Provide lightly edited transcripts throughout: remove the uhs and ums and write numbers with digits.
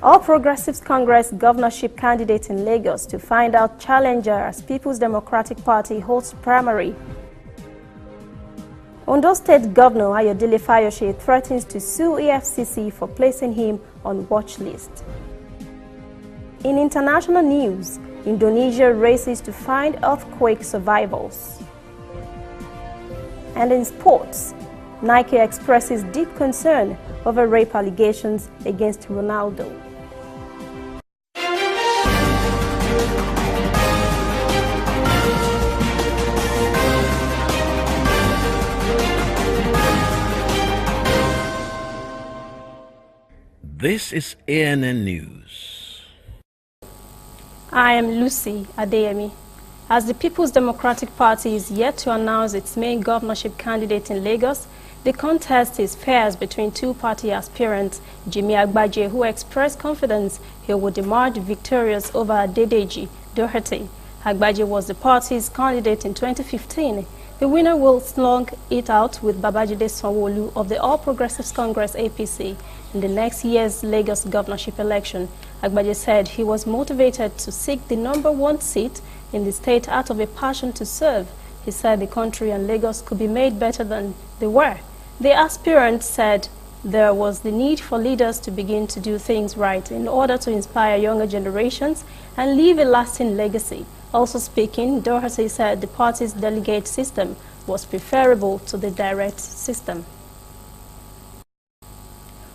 All Progressives Congress governorship candidate in Lagos to find out challenger as People's Democratic Party holds primary. Ondo State Governor Ayodele Fayose threatens to sue EFCC for placing him on watch list. In international news, Indonesia races to find earthquake survivors. And in sports, Nike expresses deep concern over rape allegations against Ronaldo. This is ANN News. I am Lucy Adeyemi. As the People's Democratic Party is yet to announce its main governorship candidate in Lagos, the contest is fierce between two party aspirants, Jimmy Agbaje, who expressed confidence he would emerge victorious over Adedeji Doherty. Agbaje was the party's candidate in 2015. The winner will slug it out with Babajide Sanwo-Olu of the All Progressives Congress APC in the next year's Lagos governorship election. Agbaje said he was motivated to seek the #1 seat in the state out of a passion to serve. He said the country and Lagos could be made better than they were. The aspirant said there was the need for leaders to begin to do things right in order to inspire younger generations and leave a lasting legacy. Also speaking, Doherty said the party's delegate system was preferable to the direct system.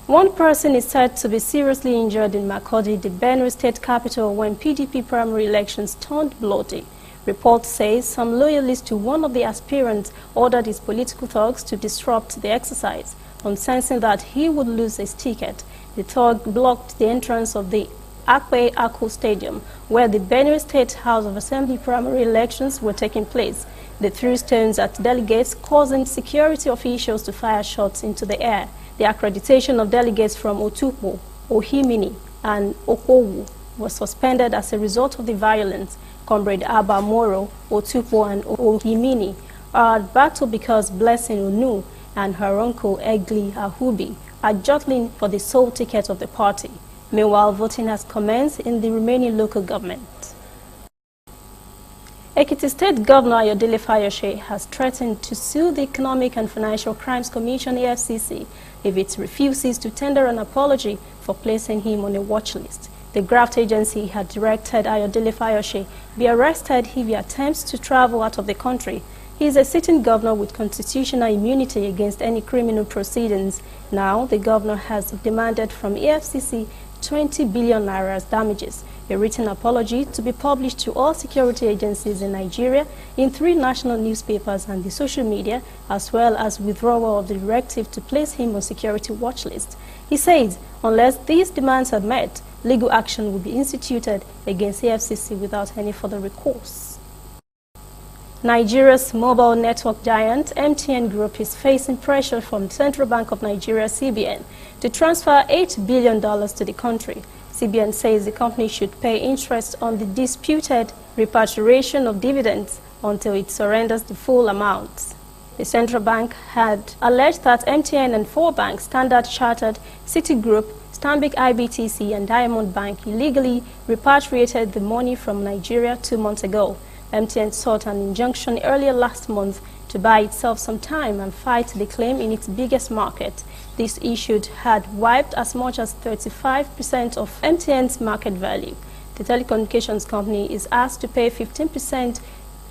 One person is said to be seriously injured in Makurdi, the Benue state capital, when PDP primary elections turned bloody. Report says some loyalists to one of the aspirants ordered his political thugs to disrupt the exercise. On sensing that he would lose his ticket, the thug blocked the entrance of the Akpe Ako Stadium, where the Benue State House of Assembly primary elections were taking place. They threw stones at delegates, causing security officials to fire shots into the air. The accreditation of delegates from Otukpo, Ohimini, and Okowu was suspended as a result of the violence. Comrade Abba Moro, Otukpo, and Ohimini are at battle because Blessing Onu and her uncle Egli Ahubi are jostling for the sole ticket of the party. Meanwhile, voting has commenced in the remaining local government. Ekiti State Governor Ayodele Fayose has threatened to sue the Economic and Financial Crimes Commission (EFCC) if it refuses to tender an apology for placing him on a watch list. The graft agency had directed Ayodele Fayose be arrested if he attempts to travel out of the country. He is a sitting governor with constitutional immunity against any criminal proceedings. Now, the governor has demanded from EFCC 20 billion naira as damages, a written apology to be published to all security agencies in Nigeria, in 3 national newspapers and the social media, as well as withdrawal of the directive to place him on security watch list. He says unless these demands are met, legal action will be instituted against EFCC without any further recourse. Nigeria's mobile network giant MTN Group is facing pressure from the Central Bank of Nigeria (CBN) to transfer $8 billion to the country. CBN says the company should pay interest on the disputed repatriation of dividends until it surrenders the full amount. The central bank had alleged that MTN and 4 banks, Standard Chartered, Citigroup, Stanbic IBTC, and Diamond Bank, illegally repatriated the money from Nigeria 2 months ago. MTN sought an injunction earlier last month to buy itself some time and fight the claim in its biggest market. This issue had wiped as much as 35% of MTN's market value. The telecommunications company is asked to pay 15%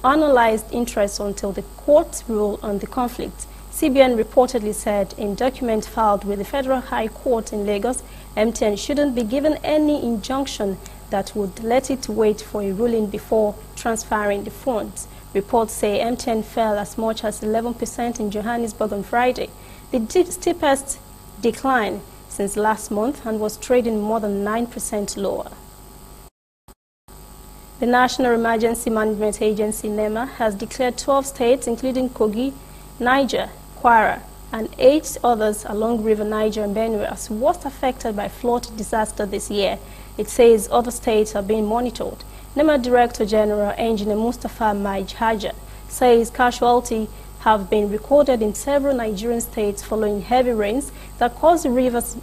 annualized interest until the court rule on the conflict. CBN reportedly said in document filed with the Federal High Court in Lagos, MTN shouldn't be given any injunction that would let it wait for a ruling before transferring the funds. Reports say MTN fell as much as 11% in Johannesburg on Friday, the steepest decline since last month, and was trading more than 9% lower. The National Emergency Management Agency (NEMA) has declared 12 states, including Kogi, Niger, Kwara, and 8 others along River Niger and Benue, as worst affected by flood disaster this year. It says other states are being monitored. NEMA Director General Engineer Mustafa Maij Haja says casualties have been recorded in several Nigerian states following heavy rains that caused the rivers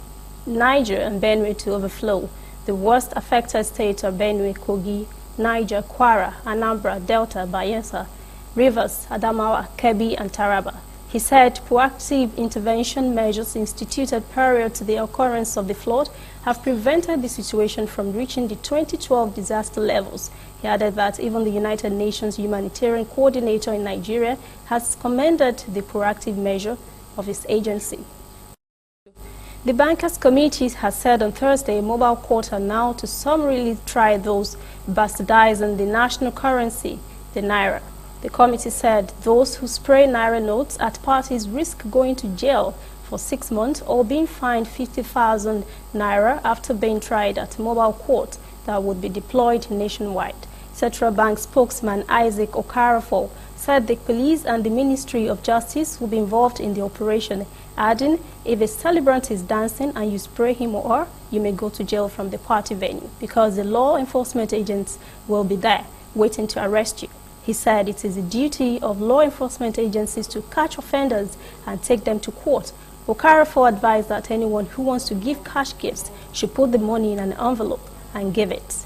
Niger and Benue to overflow. The worst affected states are Benue, Kogi, Niger, Kwara, Anambra, Delta, Bayelsa, Rivers, Adamawa, Kebbi, and Taraba. He said proactive intervention measures instituted prior to the occurrence of the flood have prevented the situation from reaching the 2012 disaster levels. He added that even the United Nations humanitarian coordinator in Nigeria has commended the proactive measure of his agency. The Bankers Committee has said on Thursday a mobile court are now to summarily try those bastardizing the national currency, the Naira. The committee said those who spray Naira notes at parties risk going to jail for 6 months or being fined 50,000 Naira after being tried at a mobile court that would be deployed nationwide. Central Bank spokesman Isaac Okarafo said the police and the Ministry of Justice will be involved in the operation, adding, if a celebrant is dancing and you spray him or her, you may go to jail from the party venue because the law enforcement agents will be there waiting to arrest you. He said it is the duty of law enforcement agencies to catch offenders and take them to court. Okarafo advised that anyone who wants to give cash gifts should put the money in an envelope and give it.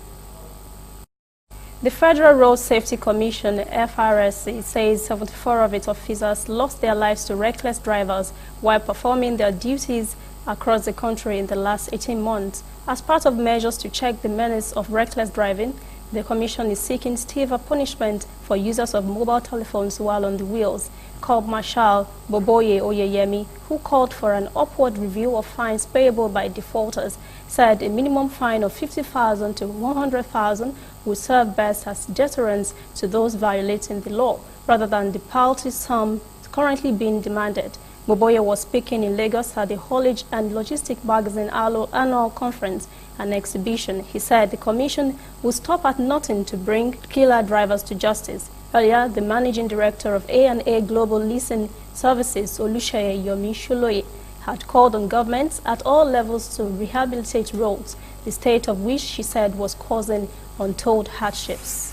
The Federal Road Safety Commission, FRSC, says 74 of its officers lost their lives to reckless drivers while performing their duties across the country in the last 18 months. As part of measures to check the menace of reckless driving, the Commission is seeking stiffer punishment for users of mobile telephones while on the wheels. Corp Marshal Boboye Oyeyemi, who called for an upward review of fines payable by defaulters, said a minimum fine of 50,000 to 100,000 would serve best as deterrence to those violating the law, rather than the paltry sum currently being demanded. Boboye was speaking in Lagos at the Haulage and Logistic Magazine annual conference and exhibition. He said the commission will stop at nothing to bring killer drivers to justice. Earlier, the managing director of A&A Global Leasing Services, Olusheye Yomi Sholoye, had called on governments at all levels to rehabilitate roads, the state of which she said was causing untold hardships.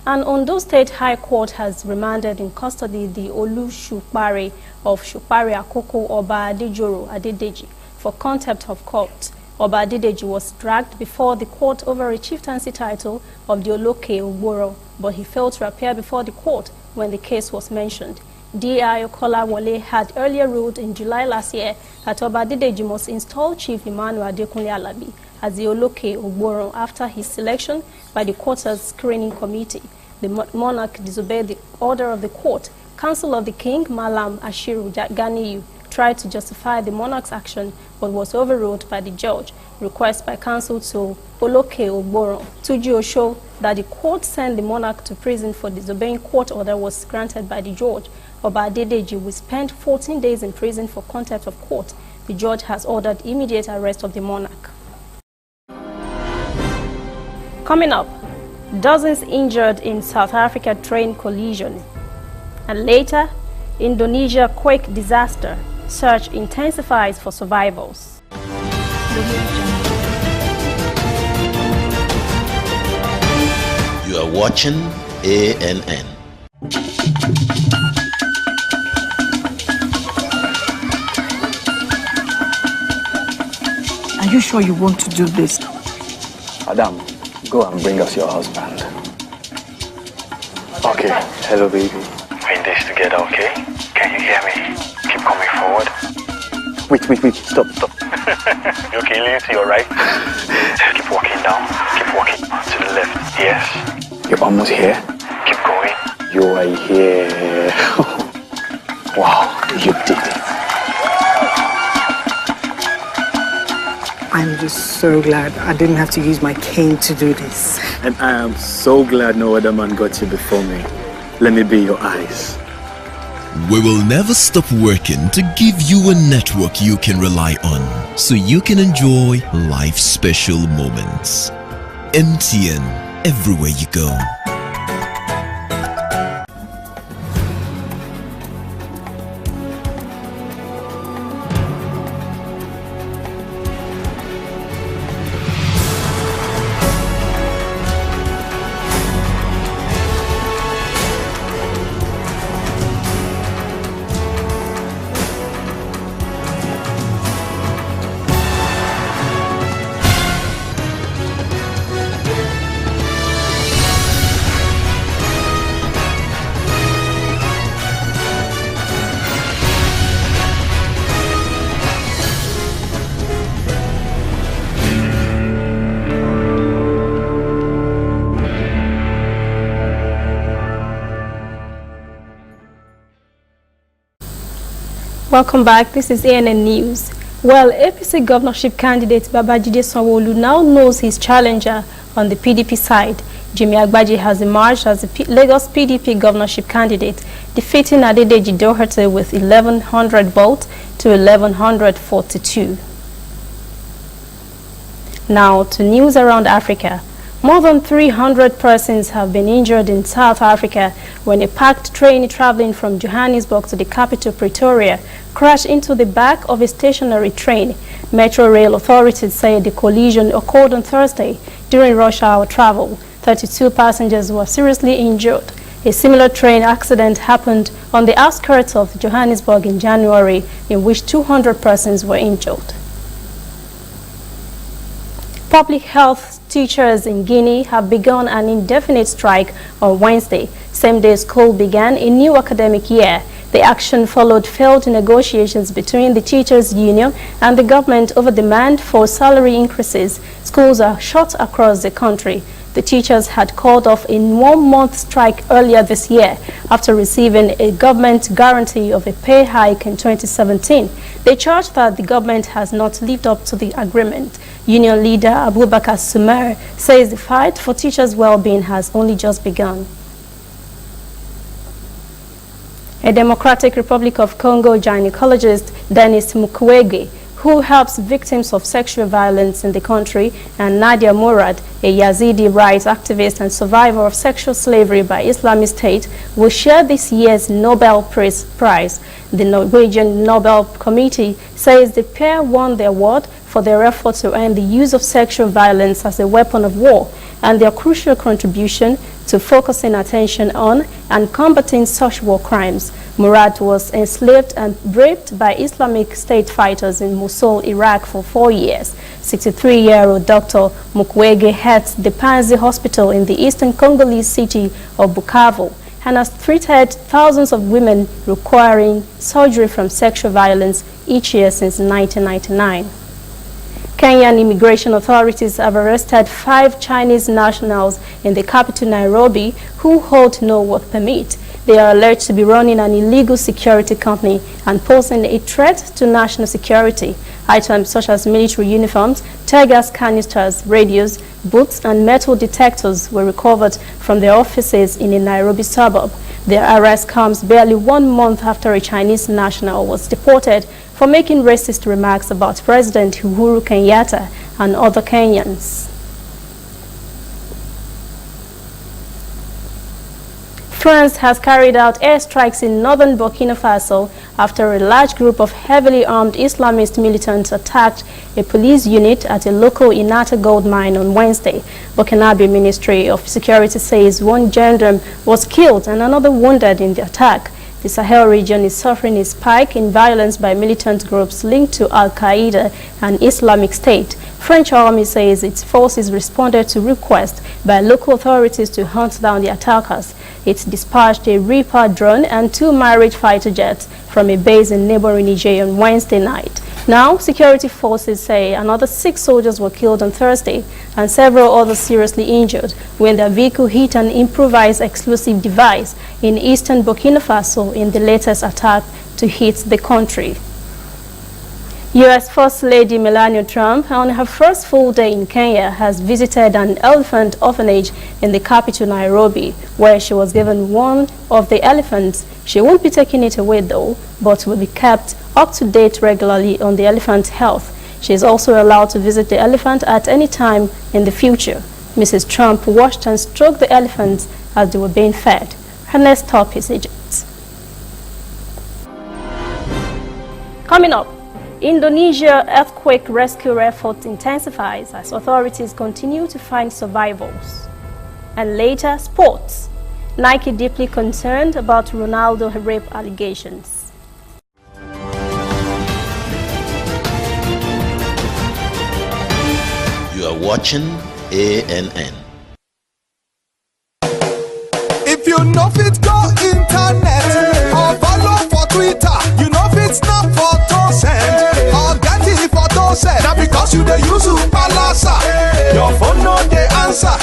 An Ondo State High Court has remanded in custody the Olu Shupari of Shupari Akoko Oba Adejoro Adedeji for contempt of court. Oba Adedeji was dragged before the court over a chieftaincy title of the Oloke Ogboro, but he failed to appear before the court when the case was mentioned. D.I. Okola Wole had earlier ruled in July last year that Oba Adedeji must install Chief Emmanuel Adekunle Alabi as the Oloke Ogboro after his selection by the court's screening committee. The monarch disobeyed the order of the court. Counsel of the King, Malam Ashiru Ganiyu, tried to justify the monarch's action but was overruled by the judge. Request by counsel to Oloke Ogboro, Tuji Osho, that the court send the monarch to prison for disobeying court order was granted by the judge. Oba Adedeji will spend 14 days in prison for contempt of court. The judge has ordered immediate arrest of the monarch. Coming up, dozens injured in South Africa train collision. And later, Indonesia quake disaster. Search intensifies for survivors. You are watching ANN. Are you sure you want to do this? Adam, go and bring us your husband. Okay, hello baby. We're in this together, okay? Can you hear me? Keep coming forward. Wait, stop. You okay, lean to your right. Keep walking down. Keep walking to the left. Yes. You're almost here. Keep going. You are here. Wow, you did it. I'm just so glad I didn't have to use my cane to do this. And I am so glad no other man got you before me. Let me be your eyes. We will never stop working to give you a network you can rely on so you can enjoy life's special moments. MTN, everywhere you go. Welcome back. This is ANN News. Well, APC governorship candidate Babajide Sanwo-Olu now knows his challenger on the PDP side. Jimmy Agbaje has emerged as the Lagos PDP governorship candidate, defeating Adedeji Doherty with 1,100 votes to 1,142. Now to news around Africa. More than 300 persons have been injured in South Africa when a packed train traveling from Johannesburg to the capital Pretoria crashed into the back of a stationary train. Metro Rail authorities say the collision occurred on Thursday during rush hour travel. 32 passengers were seriously injured. A similar train accident happened on the outskirts of Johannesburg in January, in which 200 persons were injured. Public health teachers in Guinea have begun an indefinite strike on Wednesday, same day school began a new academic year. The action followed failed negotiations between the teachers' union and the government over demand for salary increases. Schools are shut across the country. The teachers had called off a 1-month strike earlier this year after receiving a government guarantee of a pay hike in 2017. They charged that the government has not lived up to the agreement. Union leader Abubakar Sumer says the fight for teachers' well-being has only just begun. A Democratic Republic of Congo gynecologist, Denis Mukwege, who helps victims of sexual violence in the country, and Nadia Murad, a Yazidi rights activist and survivor of sexual slavery by Islamic State, will share this year's Nobel Peace Prize. The Norwegian Nobel Committee says the pair won the award for their effort to end the use of sexual violence as a weapon of war and their crucial contribution to focusing attention on and combating such war crimes. Murad was enslaved and raped by Islamic State fighters in Mosul, Iraq for 4 years. 63-year-old Dr. Mukwege heads the Panzi Hospital in the eastern Congolese city of Bukavu and has treated thousands of women requiring surgery from sexual violence each year since 1999. Kenyan immigration authorities have arrested 5 Chinese nationals in the capital Nairobi who hold no work permit. They are alleged to be running an illegal security company and posing a threat to national security. Items such as military uniforms, tear gas canisters, radios, boots and metal detectors were recovered from their offices in a Nairobi suburb. Their arrest comes barely 1 month after a Chinese national was deported for making racist remarks about President Uhuru Kenyatta and other Kenyans. France has carried out airstrikes in northern Burkina Faso after a large group of heavily armed Islamist militants attacked a police unit at a local Inata gold mine on Wednesday. Burkinabe Ministry of Security says 1 gendarme was killed and another wounded in the attack. The Sahel region is suffering a spike in violence by militant groups linked to Al-Qaeda and Islamic State. French army says its forces responded to requests by local authorities to hunt down the attackers. It dispatched a Reaper drone and 2 Mirage fighter jets from a base in neighboring Niger on Wednesday night. Now, security forces say another 6 soldiers were killed on Thursday and several others seriously injured when their vehicle hit an improvised explosive device in eastern Burkina Faso in the latest attack to hit the country. U.S. First Lady Melania Trump, on her first full day in Kenya, has visited an elephant orphanage in the capital Nairobi, where she was given one of the elephants. She won't be taking it away though, but will be kept up to date regularly on the elephant's health. She is also allowed to visit the elephant at any time in the future. Mrs. Trump watched and stroked the elephants as they were being fed. Her next stop is Egypt. Coming up, Indonesia earthquake rescue effort intensifies as authorities continue to find survivors. And later, sports. Nike deeply concerned about Ronaldo rape allegations. You are watching ANN. If you know fit go internet or follow for Twitter, you know fit snap photo send or get it photo send. Now because you dey use Palasa, your phone no dey answer.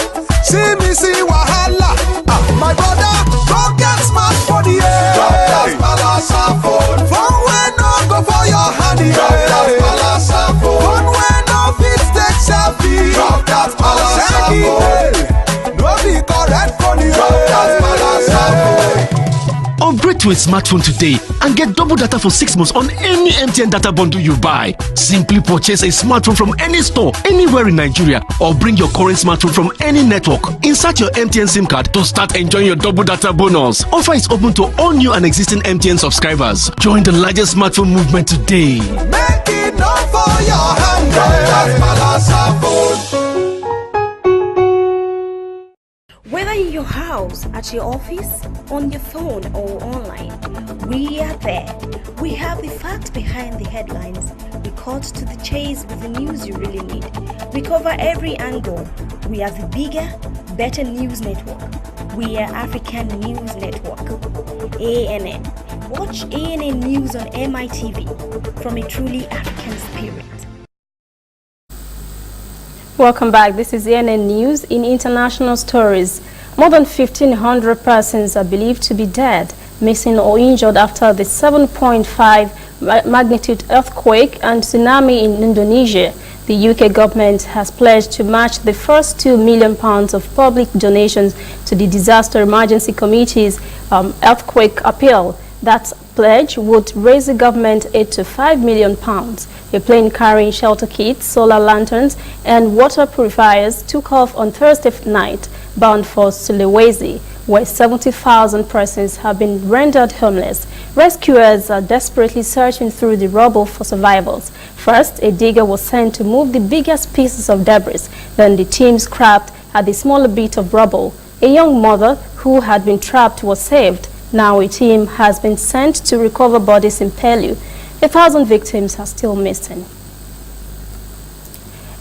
See me see wahala. My brother, go get smartphone, yeah. Go get Palasa phone. Phone wey no go to a smartphone today and get double data for 6 months on any MTN data bundle you buy. Simply purchase a smartphone from any store, anywhere in Nigeria, or bring your current smartphone from any network. Insert your MTN SIM card to start enjoying your double data bonus. Offer is open to all new and existing MTN subscribers. Join the largest smartphone movement today. Make it not for your hand, that's Palasa phone. Whether in your house, at your office, on your phone or online, we are there. We have the facts behind the headlines. We cut to the chase with the news you really need. We cover every angle. We are the bigger, better news network. We are African News Network. ANN. Watch ANN News on MITV from a truly African spirit. Welcome back. This is ANN News. In international stories, more than 1,500 persons are believed to be dead, missing or injured after the 7.5 magnitude earthquake and tsunami in Indonesia. The UK government has pledged to match the first £2 million of public donations to the Disaster Emergency Committee's earthquake appeal. That pledge would raise the government aid to £5 million. A plane carrying shelter kits, solar lanterns, and water purifiers took off on Thursday night, bound for Sulawesi, where 70,000 persons have been rendered homeless. Rescuers are desperately searching through the rubble for survivors. First, a digger was sent to move the biggest pieces of debris. Then the team scrapped at the smaller bit of rubble. A young mother who had been trapped was saved. Now a team has been sent to recover bodies in Palu. 1,000 victims are still missing.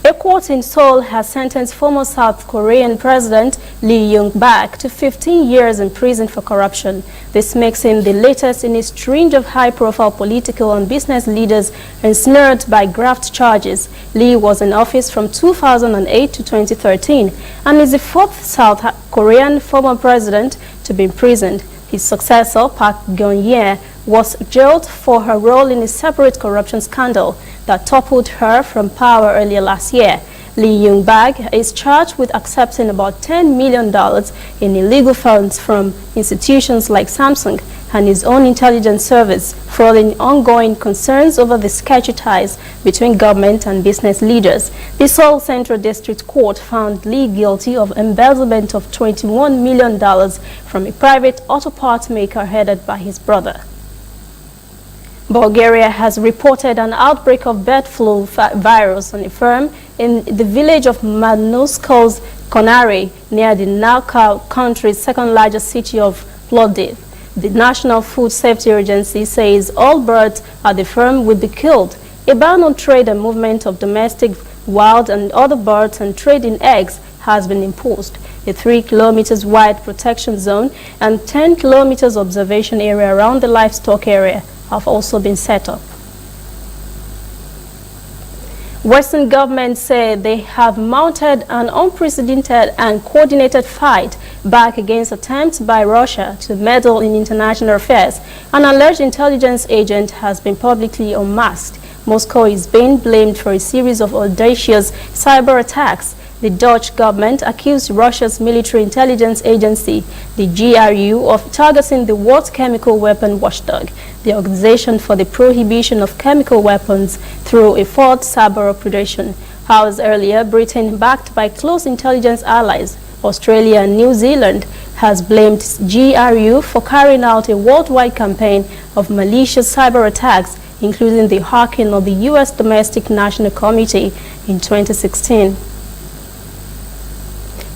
A court in Seoul has sentenced former South Korean President Lee Myung-bak to 15 years in prison for corruption. This makes him the latest in a string of high-profile political and business leaders ensnared by graft charges. Lee was in office from 2008 to 2013 and is the fourth South Korean former president to be imprisoned. His successor, Park Geun-hye, was jailed for her role in a separate corruption scandal that toppled her from power earlier last year. Lee Myung-bak is charged with accepting about $10 million in illegal funds from institutions like Samsung and his own intelligence service, following ongoing concerns over the sketchy ties between government and business leaders. The Seoul Central District Court found Lee guilty of embezzlement of $21 million from a private auto parts maker headed by his brother. Bulgaria has reported an outbreak of bird flu virus on a farm in the village of Manusko's Konari, near the now country's second largest city of Plovdiv. The National Food Safety Agency says all birds at the farm will be killed. A ban on trade and movement of domestic, wild and other birds and trade in eggs has been imposed. A 3 kilometers wide protection zone and 10 kilometers observation area around the livestock area have also been set up. Western governments say they have mounted an unprecedented and coordinated fight back against attempts by Russia to meddle in international affairs. An alleged intelligence agent has been publicly unmasked. Moscow is being blamed for a series of audacious cyber attacks. The Dutch government accused Russia's military intelligence agency, the GRU, of targeting the world's chemical weapon watchdog, the Organization for the Prohibition of Chemical Weapons, through a fourth cyber operation. Hours earlier, Britain, backed by close intelligence allies, Australia and New Zealand, has blamed GRU for carrying out a worldwide campaign of malicious cyber attacks, including the hacking of the U.S. Domestic National Committee in 2016.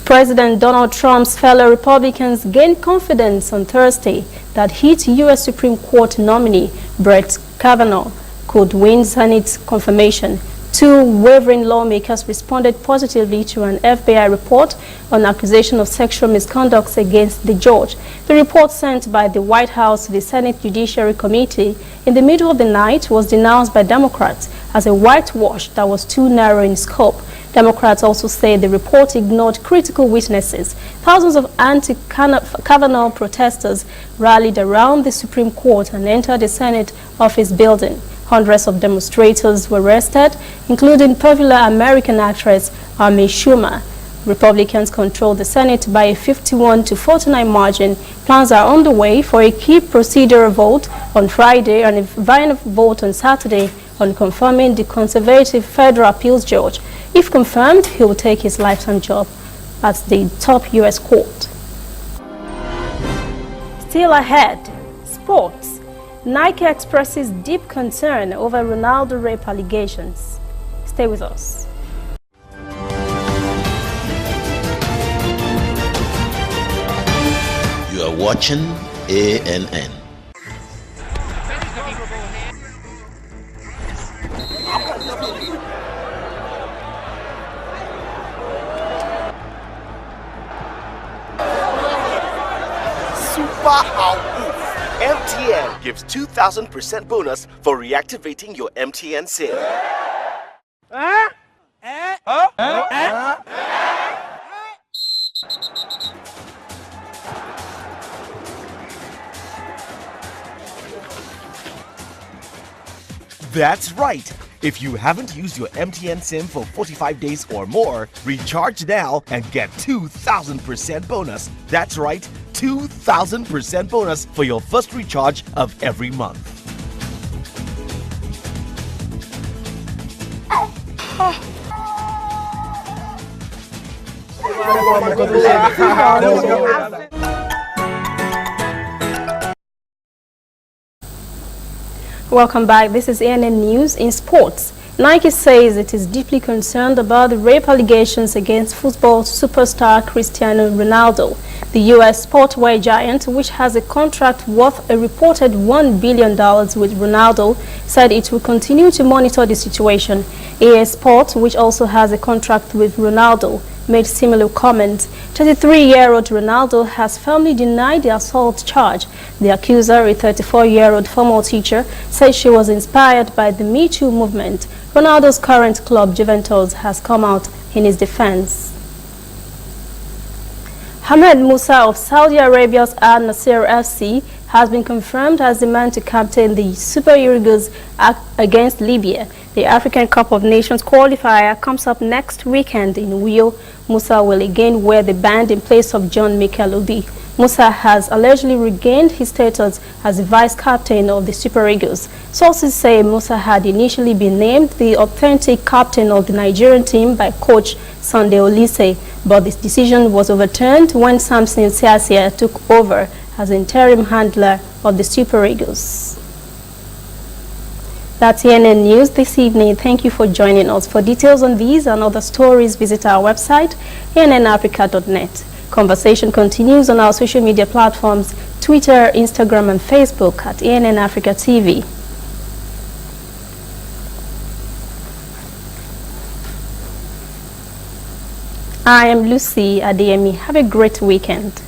President Donald Trump's fellow Republicans gained confidence on Thursday that hit U.S. Supreme Court nominee Brett Kavanaugh could win Senate confirmation. Two wavering lawmakers responded positively to an FBI report on accusation of sexual misconduct against the judge. The report sent by the White House to the Senate Judiciary Committee in the middle of the night was denounced by Democrats as a whitewash that was too narrow in scope. Democrats also say the report ignored critical witnesses. Thousands of anti-Kavanaugh protesters rallied around the Supreme Court and entered the Senate office building. Hundreds of demonstrators were arrested, including popular American actress Amy Schumer. Republicans control the Senate by a 51 to 49 margin. Plans are underway for a key procedural vote on Friday and a final vote on Saturday on confirming the conservative federal appeals judge. If confirmed, he will take his lifetime job at the top U.S. court. Still ahead, sports. Nike expresses deep concern over Ronaldo rape allegations. Stay with us. You are watching ANN. Super Oof. MTN gives 2,000% bonus for reactivating your MTN SIM. That's right. If you haven't used your MTN SIM for 45 days or more, recharge now and get 2,000% bonus. That's right, 2,000% bonus for your first recharge of every month. Welcome back. This is ANN News in Sports. Nike says it is deeply concerned about the rape allegations against football superstar Cristiano Ronaldo. The U.S. sportswear giant, which has a contract worth a reported $1 billion with Ronaldo, said it will continue to monitor the situation. EA Sports, which also has a contract with Ronaldo, made similar comments. 33-year-old Ronaldo has firmly denied the assault charge. The accuser, a 34-year-old former teacher, said she was inspired by the Me Too movement. Ronaldo's current club, Juventus, has come out in his defense. Ahmed Musa of Saudi Arabia's Al Nasser FC has been confirmed as the man to captain the Super Eagles against Libya. The African Cup of Nations qualifier comes up next weekend in Rio. Musa will again wear the band in place of John Mikel Obi. Musa has allegedly regained his status as the vice captain of the Super Eagles. Sources say Musa had initially been named the authentic captain of the Nigerian team by coach Sunday Olise, but this decision was overturned when Samson Siasia took over as interim handler of the Super Eagles. That's ANN News this evening. Thank you for joining us. For details on these and other stories, visit our website, annafrica.net. Conversation continues on our social media platforms, Twitter, Instagram, and Facebook at ANN Africa TV. I am Lucy Adeyemi. Have a great weekend.